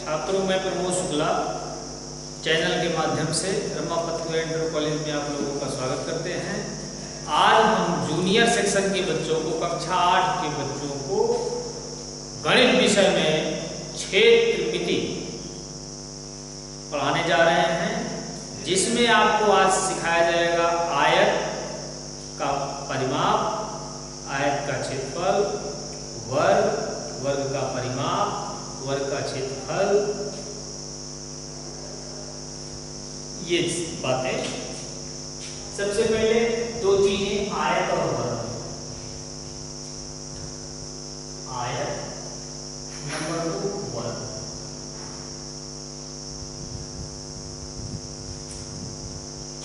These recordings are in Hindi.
छात्रों में प्रमोद शुक्ला चैनल के माध्यम से रमापति इंटर कॉलेज में आप लोगों का स्वागत करते हैं। आज हम जूनियर सेक्शन के बच्चों को, कक्षा 8 के बच्चों को गणित विषय में क्षेत्रमिति पढ़ाने जा रहे हैं, जिसमें आपको आज सिखाया जाएगा आयत का परिमाप, आयत का क्षेत्रफल, वर्ग, वर्ग का परिमाप, वर्ग का क्षेत्रफल, ये बातें। सबसे पहले दो चीजें, आयत और वर्ग। आयत, नंबर 2 वर्ग।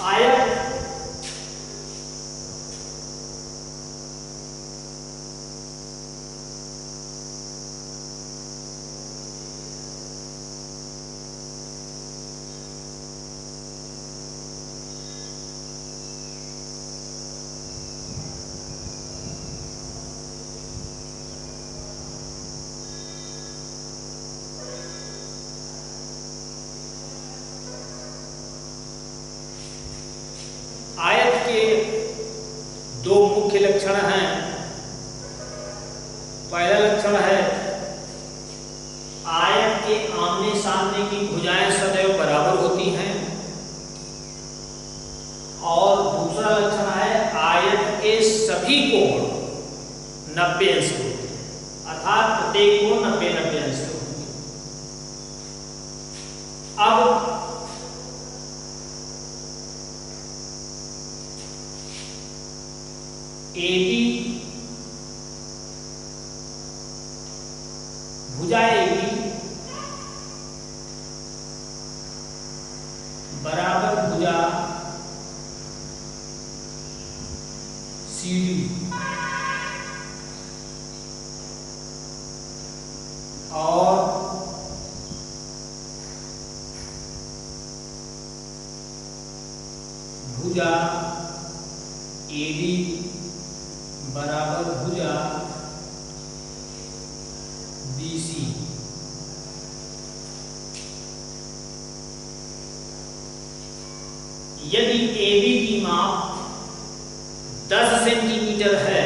आयत आयत के दो मुख्य लक्षण हैं। पहला लक्षण है आयत के आमने सामने की भुजाएं सदैव बराबर होती हैं, और दूसरा लक्षण है आयत के सभी कोण 90 अंश के होते हैं, अर्थात प्रत्येक कोण 90 अंश के होते हैं। अब AB भुजा AB बराबर भुजा CD और भुजा AD बराबर भुजा BC। यदि AB की माप 10 सेंटीमीटर है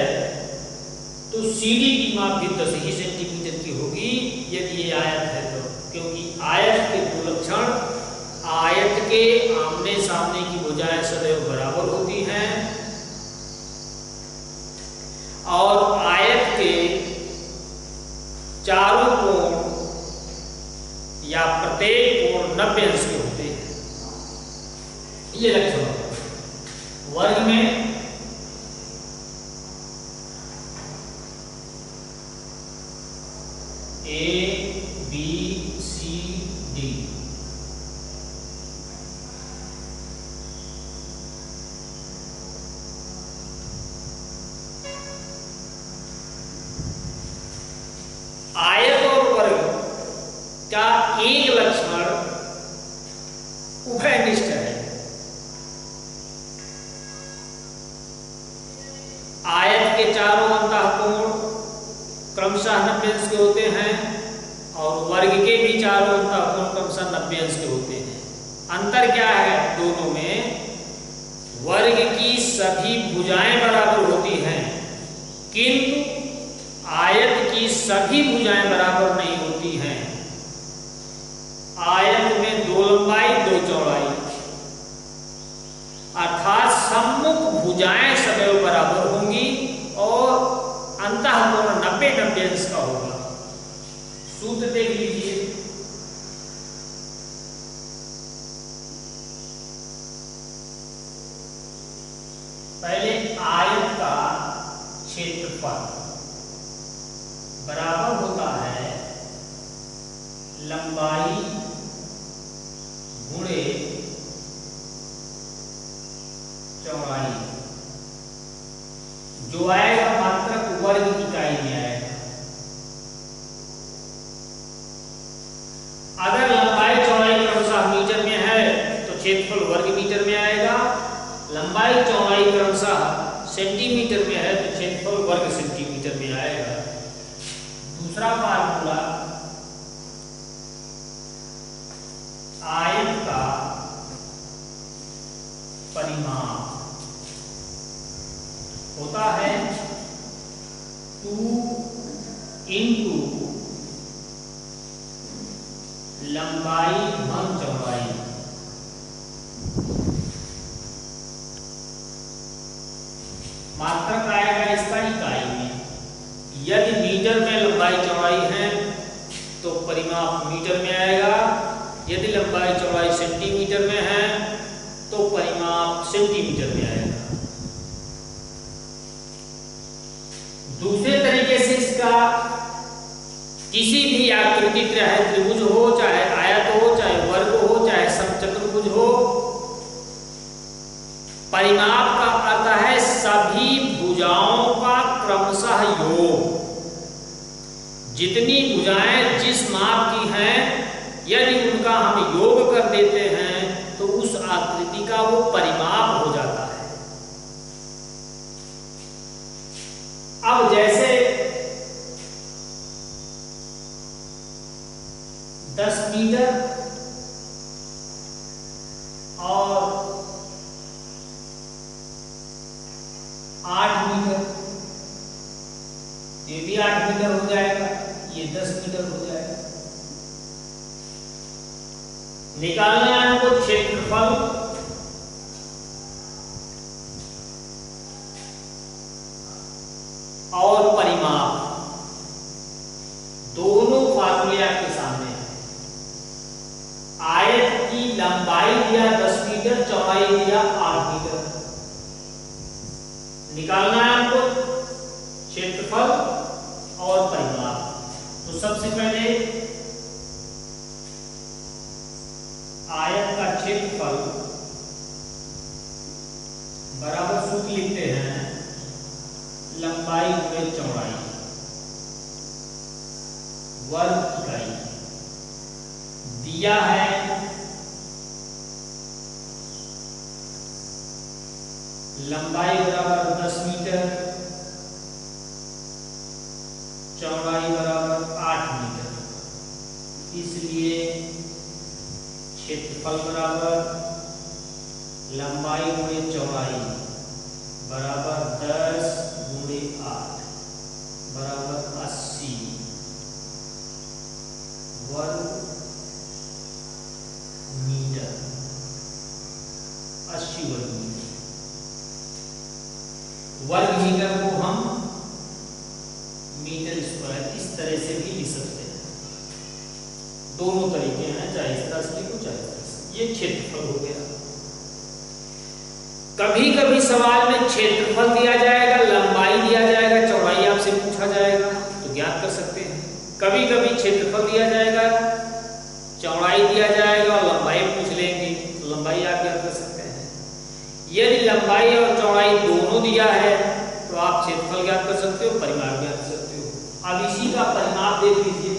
तो CD की माप भी 10 ही सेंटीमीटर की होगी, यदि ये आयत है तो। क्योंकि आयत के दो लक्षण, आयत के आमने सामने की भुजाएं सदैव बराबर होती हैं, और आयत के चारों कोण या प्रत्येक कोण 90 अंश के होते हैं। ये लक्षण होता है। वर्ग में ABCD आयत और वर्ग का एक लक्षण उभयनिष्ठ है। आयत के चारों अंतःकोण क्रमशः 90 अंश के होते हैं, और वर्ग के भी चारों अंतःकोण क्रमशः 90 अंश के होते हैं। अंतर क्या है दोनों में? वर्ग की सभी भुजाएं बराबर होती हैं, किंतु आयत की सभी भुजाएं बराबर नहीं होती हैं। आयत में 2 लंबाई 2 चौड़ाई, अर्थात सम्मुख भुजाएं सदैव बराबर होंगी और अंतःकोण 90 अंश का होगा। सूत्र देख लीजिए। पहले आयत का क्षेत्रफल बराबर होता है लंबाई गुणे चौड़ाई, जो आएगा मात्रक वर्ग इकाई में आएगा। अगर लंबाई चौड़ाई क्रमशः मीटर में है तो क्षेत्रफल वर्ग मीटर में आएगा, लंबाई चौड़ाई क्रमशः सेंटीमीटर में है तो क्षेत्रफल वर्ग सेंटीमीटर में आएगा। दूसरा फार्मूला लंबाई धन चौड़ाई। मात्रक आएगा इसका इकाई में। यदि मीटर में लंबाई चौड़ाई है तो परिमाप मीटर में आएगा, यदि लंबाई चौड़ाई सेंटीमीटर में है तो परिमाप सेंटीमीटर में आएगा। दूसरे तरीके से इसका किसी भी आकृति, चाहे त्रिभुज हो, चाहे आयत हो, चाहे वर्ग हो, चाहे समचतुर्भुज हो, परिमाप का अर्थ है सभी भुजाओं का क्रमशः योग। जितनी भुजाएं जिस माप की हैं, यदि उनका हम योग कर देते हैं तो उस आकृति का वो परिमाप हो जाता है। अब जैसे 10 मीटर और 8 मीटर, ये भी 8 मीटर हो जाएगा, ये 10 मीटर हो जाएगा। निकालना है हमको क्षेत्रफल और परिमाप, दोनों फार्मूले आपके सामने हैं। आयत की लंबाई दिया 10 मीटर, चौड़ाई दिया 8 मीटर। निकालना है हमको क्षेत्रफल और परिमाप। तो सबसे पहले आयत का क्षेत्रफल बराबर सूत्र लिखते हैं लंबाई गुणे चौड़ाई वर्ग इकाई। दिया है लंबाई बराबर 10 मीटर, चौड़ाई बराबर 8 मीटर, इसलिए क्षेत्रफल बराबर लंबाई गुणे चौड़ाई बराबर 10 गुणे 8 बराबर 80 वर्ग मीटर। 80 वर्ग मीटर। वर्ग मीटर को हम मीटर स्क्वायर इस तरह से भी लिख सकते हैं। दोनों तरीके हैं, चाहे इस तरह से लिखो चाहे इस तरह से। ये क्षेत्रफल हो गया। कभी कभी सवाल में क्षेत्रफल दिया जाएगा, लंबाई दिया जाएगा, चौड़ाई आपसे पूछा जाएगा तो ज्ञात कर सकते हैं। कभी कभी क्षेत्रफल दिया जाएगा, चौड़ाई दिया जाएगा और लंबाई पूछ लेंगे तो लंबाई आप ज्ञात कर सकते हैं। यदि लंबाई और चौड़ाई दोनों दिया है तो आप क्षेत्रफल ज्ञात कर सकते हो, परिमाप ज्ञात कर सकते हो। अब इसी का परिमाप देख लीजिए।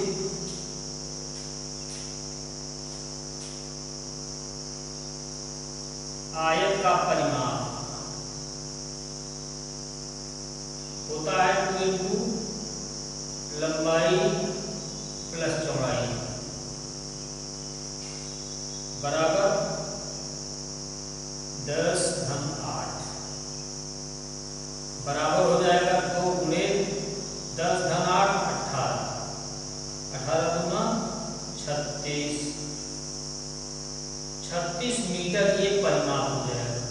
आयत का परिमाप होता है 2 इंटू लंबाई प्लस चौड़ाई बराबर 10 धन 8 बराबर हो जाएगा 2 गुणे 10 धन 8 18, 18 दूना 36, 36 मीटर ये परिमाप हो जाएगा।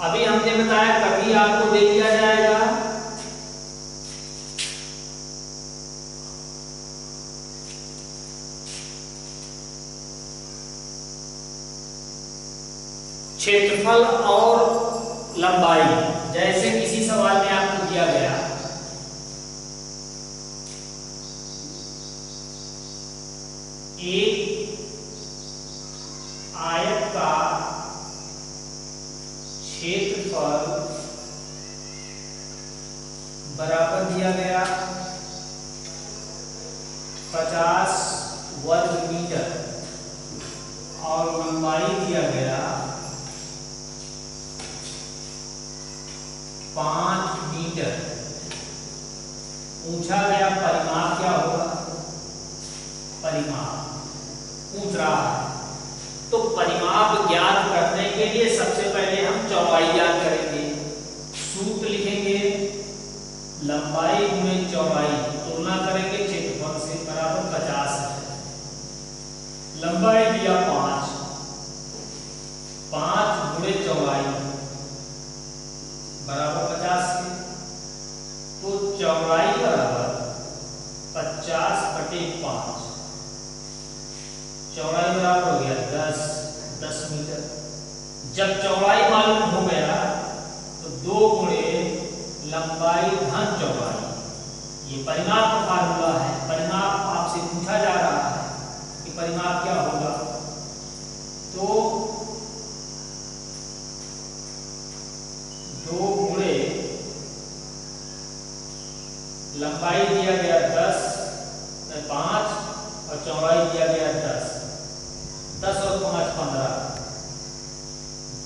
अभी हमने बताया कभी आपको दे दिया जाएगा क्षेत्रफल और लंबाई। जैसे किसी सवाल में आपको दिया गया एक आयत का क्षेत्रफल बराबर दिया गया 50 वर्ग मीटर और लंबाई दिया गया 5 मीटर। पूछा गया परिमाप क्या होगा, परिमाप पूछ रहा है तो परिमाप ज्ञात करने के लिए सबसे पहले हम चौड़ाई ज्ञात करेंगे। सूत्र लिखेंगे लंबाई गुणे चौड़ाई, तुलना करेंगे क्षेत्रफल से। लंबाई दिया 5, 5 गुणे चौड़ाई बराबर 50 के, तो चौड़ाई बराबर 50/5, चौड़ाई बराबर हो गया 10 मीटर। जब चौड़ाई मालूम हो गया तो 2 गुणे लंबाई धन चौड़ाई, ये परिमाप का फार्मूला है। परिमाप आपसे पूछा जा रहा है कि परिमाप क्या होगा, तो 2 गुणे लंबाई दिया गया 5 और चौड़ाई दिया गया 10 और 5 15,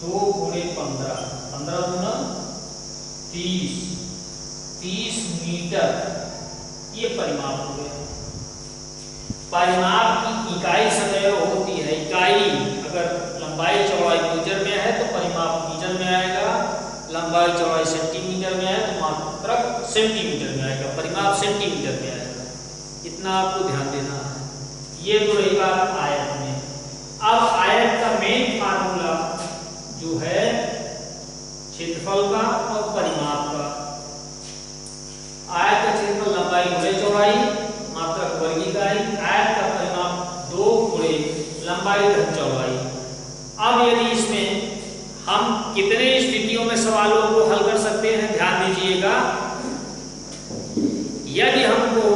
2 गुणे 15, 15 गुना 30 मीटर, ये परिमाप हो गया। परिमाप की इकाई सदैव होती है, इकाई अगर लंबाई चौड़ाई मीटर में है तो परिमाप मीटर में आएगा, लंबाई चौड़ाई सेंटीमीटर में है तो मात्रक सेंटीमीटर में आएगा, परिमाप सेंटीमीटर में आएगा। इतना आपको ध्यान देना है। ये तो रही बात आयत में। अब आयत का मेन फार्मूला जो है क्षेत्रफल का और परिमाप का। आयत का क्षेत्रफल लंबाई गुणे चौड़ाई मात्रक वर्ग इकाई, आयत का परिमाप 2 गुणे लंबाई धन चौड़ाई। अब यदि इसमें हम कितने स्थितियों में सवालों को हल कर सकते हैं, ध्यान दीजिएगा। यदि हमको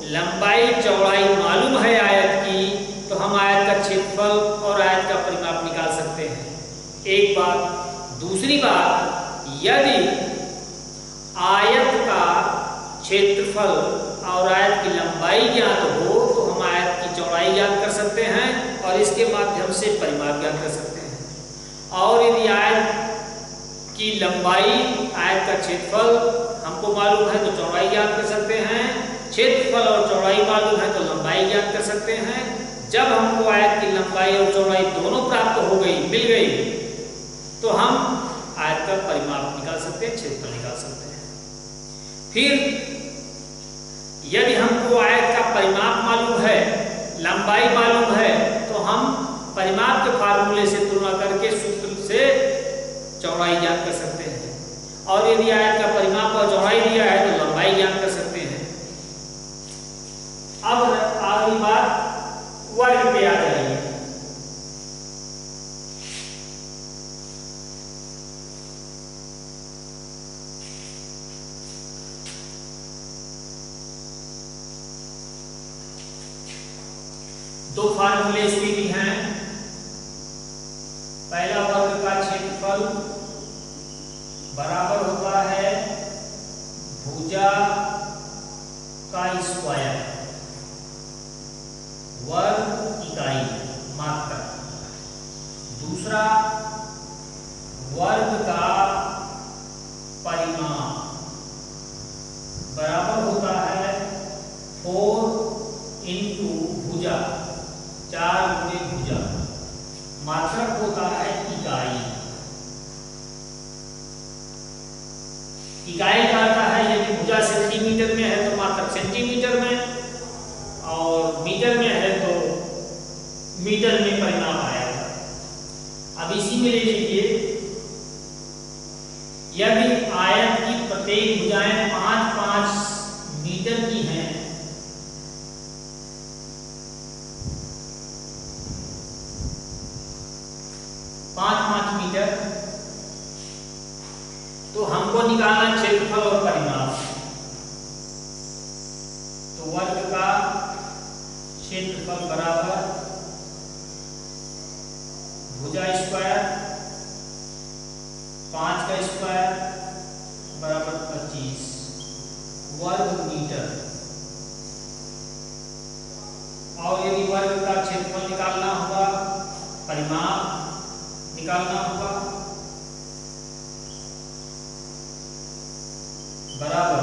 लंबाई चौड़ाई मालूम है आयत की, तो हम आयत का क्षेत्रफल और आयत का परिमाप निकाल सकते हैं, एक बात। दूसरी बात, यदि आयत का क्षेत्रफल और आयत की लंबाई ज्ञात हो तो हम आयत की चौड़ाई ज्ञात कर सकते हैं और इसके माध्यम से परिमाप ज्ञात कर सकते हैं। और यदि आयत की लंबाई, आयत का क्षेत्रफल हमको मालूम है तो चौड़ाई ज्ञात कर सकते हैं, क्षेत्रफल और चौड़ाई मालूम है तो लंबाई ज्ञात कर सकते हैं। जब हमको आयत की लंबाई और चौड़ाई दोनों प्राप्त हो गई, मिल गई, तो हम आयत का परिमाप निकाल सकते हैं, क्षेत्रफल निकाल सकते हैं। फिर यदि हमको आयत का परिमाप मालूम है, लंबाई मालूम है, तो हम परिमाप के फार्मूले से तुलना करके सूत्र से चौड़ाई ज्ञात कर सकते हैं। और यदि आयत का परिमाप और चौड़ाई दिया है तो लंबाई ज्ञात कर सकते हैं। अब अगली बात वर्ग पे आ जाइए। दो फार्मूले इसके भी हैं। पहला, वर्ग का क्षेत्रफल बराबर होता है भुजा का स्क्वायर, वर्ग इकाई मात्रा। दूसरा, वर्ग का परिमाप बराबर होता है 4 इंटू भुजा, 4 गुणे भुजा, मात्रक होता है इकाई। इकाई का अर्थ है यदि भुजा सेंटीमीटर में है तो मात्रक सेंटीमीटर में, और मीटर में है तो मीटर में परिमाप आएगा। अब इसी में ले लीजिए, यदि आयत की प्रत्येक भुजाएं 5-5 मीटर की हैं, मीटर, तो हमको निकालना क्षेत्रफल और परिमाप। तो वर्ग का क्षेत्रफल बराबर भुजा स्क्वायर 5 का स्क्वायर बराबर 25 वर्ग मीटर। और यदि वर्ग का क्षेत्रफल निकालना होगा, परिमाप निकालना होगा, बराबर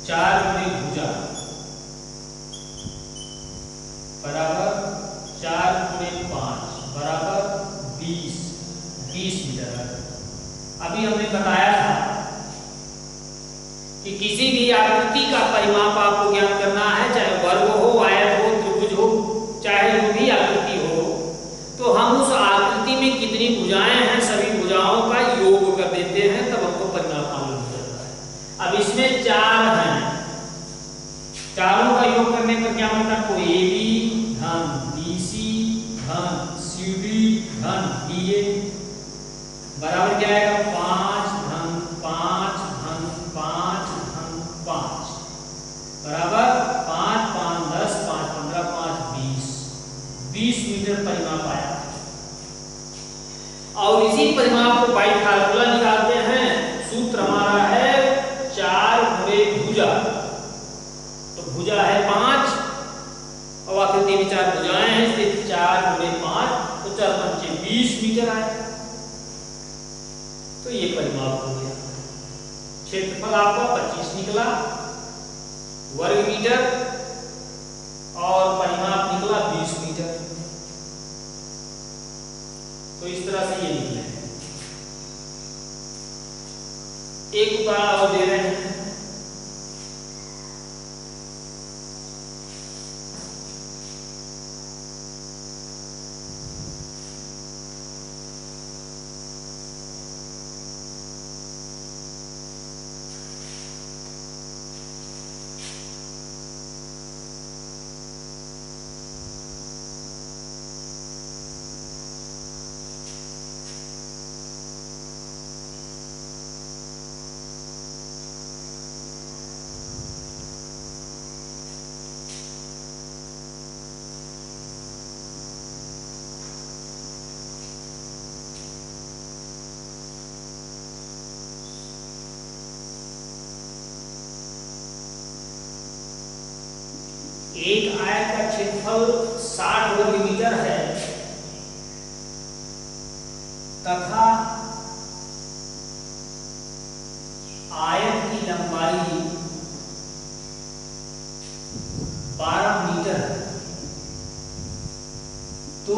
4 गुणे भुजा बराबर 4 गुणे 5 बराबर 20 मीटर। अभी हमने बताया था कि किसी भी आकृति का परिमाप आपको ज्ञात करना है, चाहे वर्ग हो, आयत हो, त्रिभुज हो, चाहे जो भी भुजाएं हैं, सभी भुजाओं का योग कर देते हैं, तब हमको परिमाप मालूम हो जाता है। अब इसमें 4 हैं, चारों का योग करने पर क्या बनता है? कोई AB धन BC धन CD धन DA बराबर क्या आएगा? 5 धन 5 धन 5 धन 5 बराबर 5 5 10 5 15 5 20 मीटर परिमाप आया। और इसी परिमाप को बाई फार्मूला निकालते हैं। सूत्र हमारा है 4 गुणे भुजा, तो भुजा है 5 और आकृति में 4 भुजाएं हैं, इसलिए 4 गुणे 5 तो 4 पंचे 20 मीटर आए। तो ये परिमाप हो गया। क्षेत्रफल आपका 25 निकला वर्ग मीटर और परिमाप निकला 20 मीटर। तो इस तरह से ये निकले। एक उदाहरण और दे रहे हैं। एक आयत का क्षेत्रफल 60 वर्ग मीटर है तथा आयत की लंबाई 12 मीटर है। तो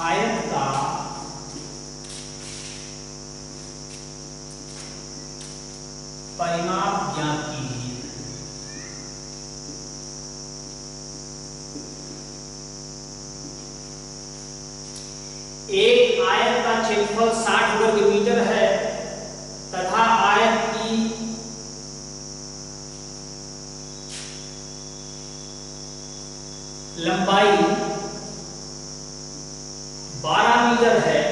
आयत का परिमाप ज्ञात कीजिए। एक आयत का क्षेत्रफल 60 वर्ग मीटर है तथा आयत की लंबाई 12 मीटर है।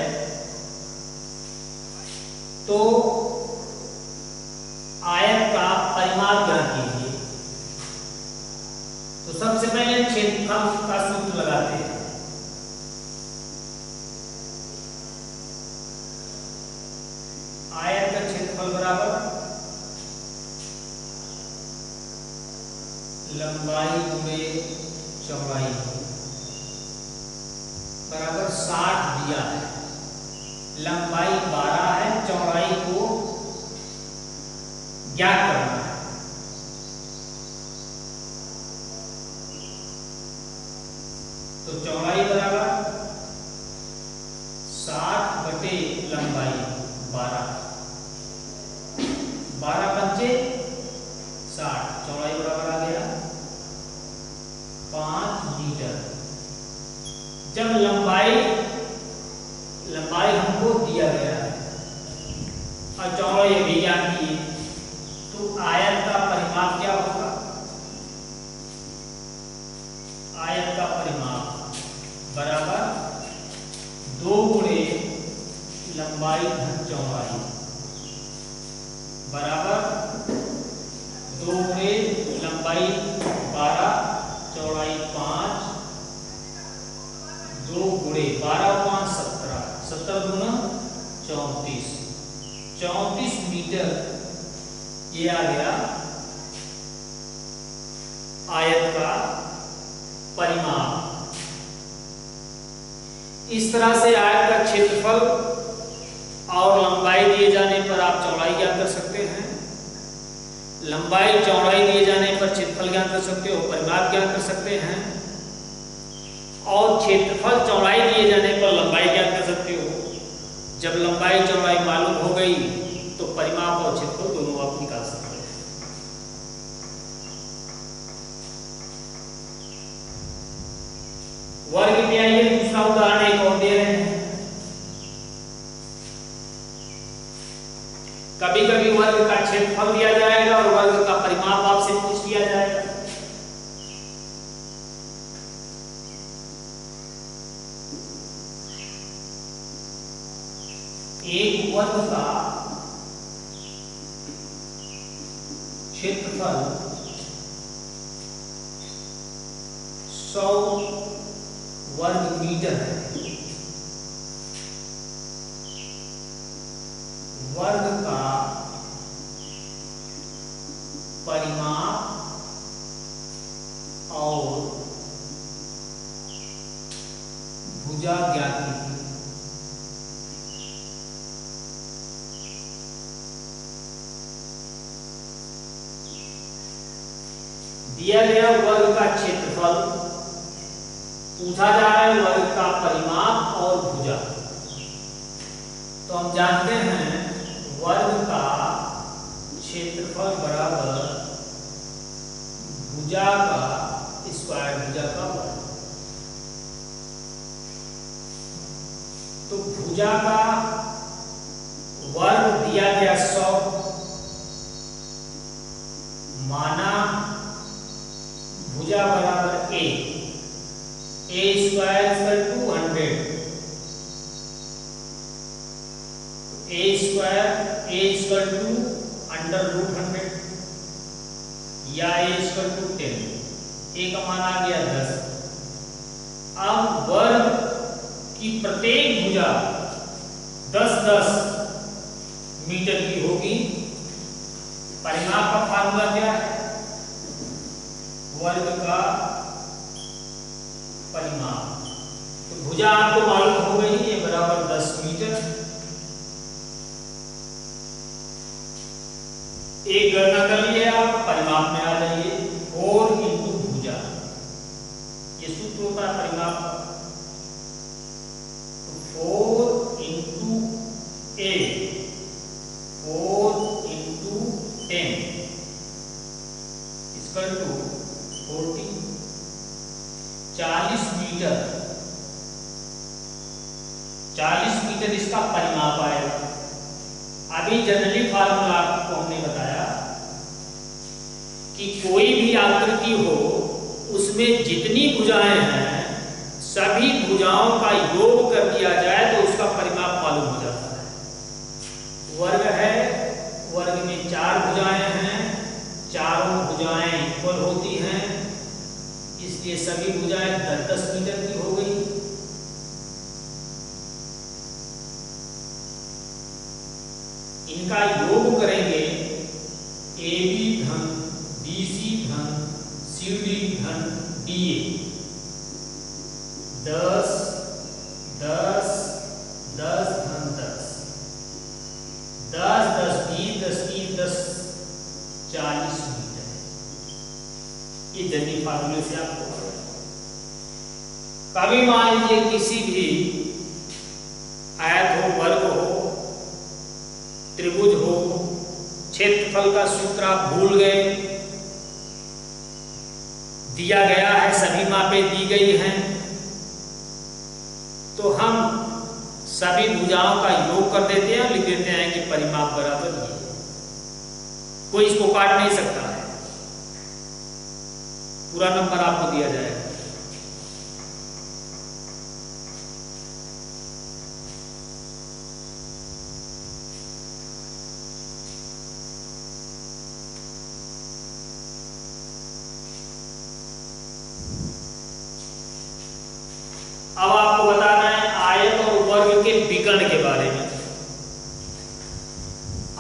तो आयत का परिमाप ज्ञात कीजिए। तो सबसे पहले क्षेत्रफल का सूत्र लगाते हैं। आयत का क्षेत्रफल बराबर लंबाई गुणे चौड़ाई बराबर 60 दिया है। लंबाई 12 है, चौड़ाई को ज्ञात करना है। तो चौड़ाई बराबर 60 बटे लंबाई 12 12 पंचे 60 चौड़ाई बराबर आ गया 5 मीटर। जब लंबाई हमको दिया गया है और चौड़ाई अभी ज्ञात की है, तो आयत का परिमाप क्या होगा? आयत का परिमाप बराबर 2 गुणे लंबाई धन चौड़ाई बराबर 2 गुणे लंबाई 12 चौड़ाई 5 2 गुणे 12 और 5 17 17 दूना 34 मीटर ये आ गया आयत का परिमाप। इस तरह से आयत का क्षेत्रफल और लंबाई दिए जाने पर आप चौड़ाई ज्ञात कर सकते हैं। लंबाई चौड़ाई दिए जाने पर क्षेत्रफल ज्ञात कर सकते हो, परिमाप ज्ञात कर सकते हैं। और क्षेत्रफल चौड़ाई दिए जाने पर लंबाई ज्ञात कर सकते हो। जब लंबाई चौड़ाई मालूम हो गई तो परिमाप और क्षेत्रफल दोनों आप निकाल सकते हैं। वर्ग में आइए दूसरा उदाहरण एक और वर्ग का क्षेत्रफल दिया जाएगा और वर्ग का परिमाप आपसे पूछ लिया जाएगा। एक वर्ग का क्षेत्रफल 100 वर्ग मीटर है। वर्ग का परिमाप और भुजा ज्ञात कीजिए। दिया गया वर्ग का क्षेत्रफल, पूछा जा रहा है वर्ग का परिमाप और भुजा। तो हम जानते हैं वर्ग का क्षेत्रफल बराबर भुजा का स्क्वायर, भुजा का वर्ग। तो भुजा का वर्ग दिया गया 100, माना भुजा बराबर a square equal to 100, a इक्वल टू अंडर रूट 100 या a इक्वल टू 10, a का मान आ गया 10। अब वर्ग की प्रत्येक भुजा 10-10 मीटर की होगी। परिमाप का फार्मूला क्या है? वर्ग का परिमाप। तो भुजा आपको मालूम हो गई, ये बराबर 10 मीटर। एक गणना कर लिए आप, परिमाप में आ जाइए 4 इंटू भुजा, ये सूत्र होता है परिमाप का। तो 4 into 8, 4 into 10 equal to 40, 40 metre. 40 metre इसका परिमाप आएगा। अभी जनरली फार्मूला आपको हमने बताया कि कोई भी आकृति हो, उसमें जितनी भुजाएं हैं सभी भुजाओं का योग कर दिया जाए तो उसका परिमाप मालूम हो जाता है। वर्ग है, वर्ग में 4 भुजाएं हैं, चारों भुजाएं इक्वल होती हैं, इसलिए सभी भुजाएं 10-10 मीटर की हो गई। इनका योग करेंगे AB धन BC धन CD धन DA, 10 10 10 धन 10, 10 10 20 10 30 10 40 मीटर। ये जनरल फार्मूले से आपको कभी मान लीजिए किसी भी आयत हो, वर्ग हो, त्रिभुज हो, क्षेत्रफल का सूत्र आप भूल गए, दिया गया है, सभी मापें दी गई हैं, तो हम सभी भुजाओं का योग कर देते हैं और लिख देते हैं कि परिमाप बराबर ये। कोई इसको काट नहीं सकता है, पूरा नंबर आपको दिया जाएगा। अब आपको बताना है आयत और वर्ग के विकर्ण के बारे में।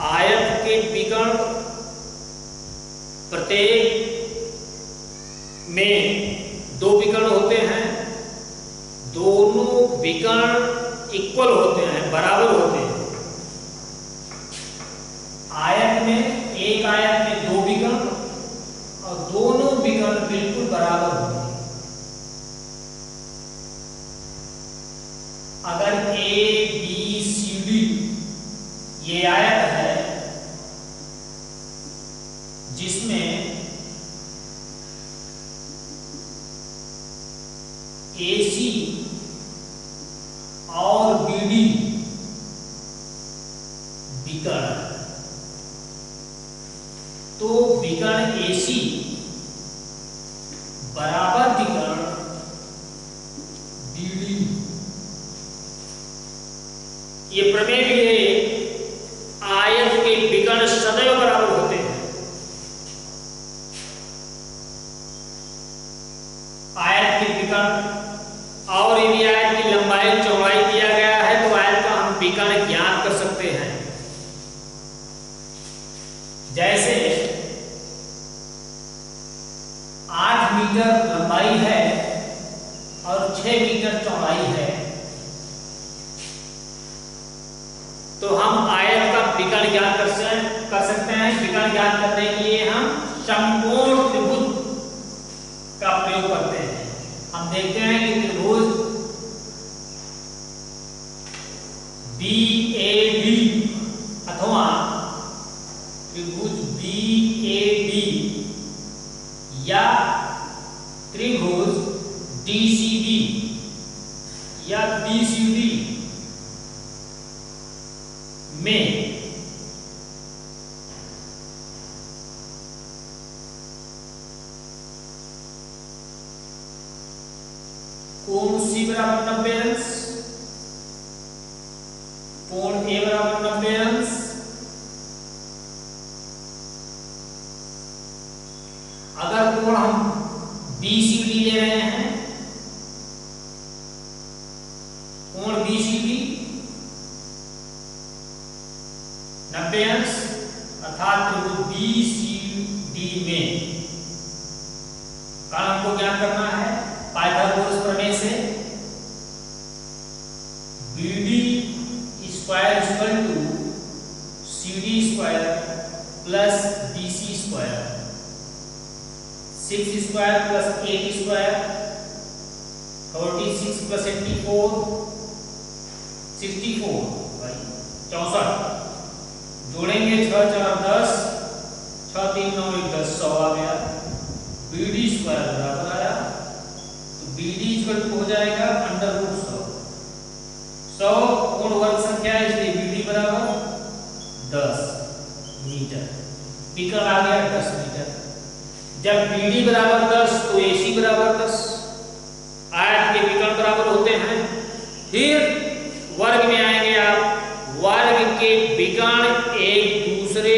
आयत के विकर्ण प्रत्येक में 2 विकर्ण होते हैं, दोनों विकर्ण इक्वल होते हैं, बराबर होते हैं। आयत में, एक आयत में 2 विकर्ण और दोनों विकर्ण बिल्कुल बराबर होते हैं। अगर ABCD ये आयत है जिसमें AC और BD विकर्ण, तो विकर्ण AC बराबर विकर्ण BD। ये प्रमेय भी है, आयत के विकर्ण सदैव बराबर होते हैं। आयत के विकर्ण, और यदि आयत की लंबाई चौड़ाई दिया गया है तो आयत का हम विकर्ण ज्ञात कर सकते हैं। जैसे 8 मीटर लंबाई है और 6 मीटर चौड़ाई है, तो हम आयत का विकर्ण ज्ञात कर सकते हैं। विकर्ण ज्ञात करने के लिए हम समकोण त्रिभुज का प्रयोग करते हैं। हम देखते हैं कि त्रिभुज BAD अथवा त्रिभुज BAD या त्रिभुज DCB या BCD में कोण C बराबर 90 अंश, कोण A बराबर 90 अंश, अगर कोण हम BCD ले रहे हैं, कोण BCD 90 अंश अर्थात त्रिभुज BCD में कारण को ज्ञात करना है पाइथागोरस प्रमेय से। BD square equal to CD square plus BC square, 6 square plus 8 square 46 plus 84 64 64, जोड़ेंगे 6 4 10, 6 3 9 1 10, 100 आ गया। BD स्क्वायर बराबर आया, तो BD इक्वल टू हो जाएगा √100। 100 कोण वर्ग संख्या है इसलिए BD बराबर 10 मीटर। विकर्ण आ गया 10 मीटर। जब BD बराबर 10 तो AC बराबर 10। आयत के विकर्ण बराबर होते हैं। फिर वर्ग में आएंगे आप, वर्ग के विकर्ण एक दूसरे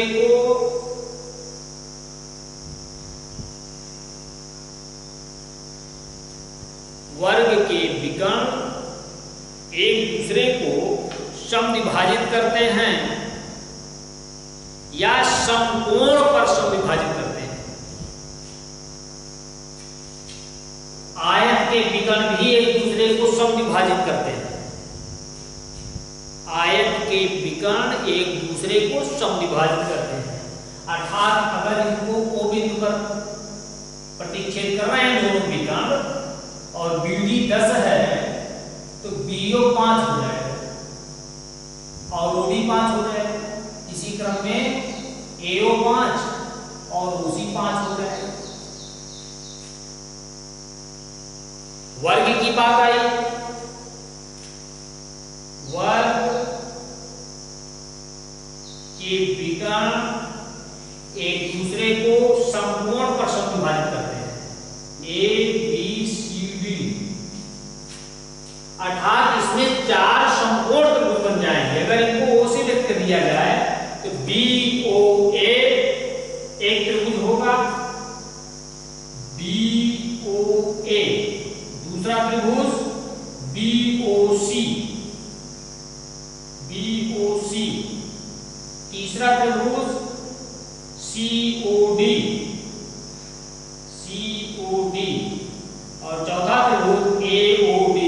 को समविभाजित करते हैं या समकोण पर समविभाजित करते हैं। आयत के विकर्ण भी एक दूसरे को समविभाजित करते हैं। आयत के विकर्ण एक दूसरे को समविभाजित करते हैं, अर्थात अगर इनको O बिंदु पर प्रतिच्छेद कर रहे हैं दोनों विकर्ण और BD 10 है तो BO 5 हो जाएगा और OD 5 हो जाएगा। इसी क्रम में AO 5 और OC 5 हो जाएगा। वर्ग की बात आई, वर्ग के विकर्ण एक दूसरे को समकोण पर समविभाजित करते हैं, ABCD, अर्थात इसमें 4 समकोण त्रिभुज बन जाएंगे। अगर इनको O से व्यक्त कर दिया जाए तो BOA एक त्रिभुज होगा, BOA दूसरा त्रिभुज BOC, तीसरा त्रिभुज COD और चौथा त्रिभुज AOD।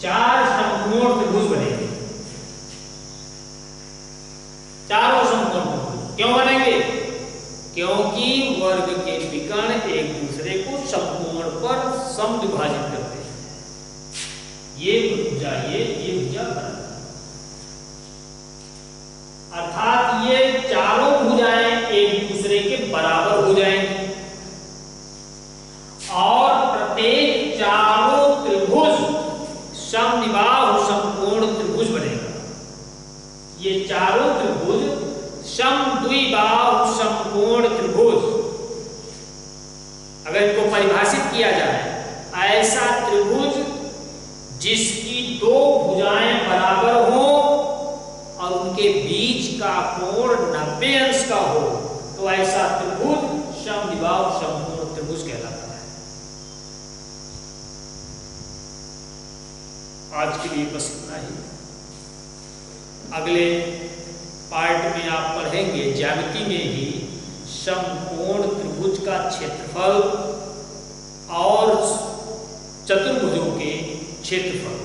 4 समकोण त्रिभुज बनेंगे। चारों समकोण त्रिभुज क्यों बनेंगे? क्योंकि वर्ग के विकर्ण एक दूसरे को समकोण पर समविभाजित करते हैं। ये भुजा अर्थात ये चारों भुजाएं एक दूसरे के बराबर हो जाएंगी और प्रत्येक चारों त्रिभुज समनिबाहु समकोण त्रिभुज बनेगा। ये चारों त्रिभुज समद्विबाहु समकोण त्रिभुज, अगर इनको परिभाषित किया जाए, ऐसा त्रिभुज जिसकी दो भुजाएं बराबर हो और उनके बीच का कोण 90 अंश का हो, तो ऐसा त्रिभुज समद्विबाहु समकोण त्रिभुज कहलाता है। आज के लिए बस इतना ही। अगले पार्ट में आप पढ़ेंगे ज्यामिति में ही समकोण त्रिभुज का क्षेत्रफल और चतुर्भुजों के क्षेत्रफल।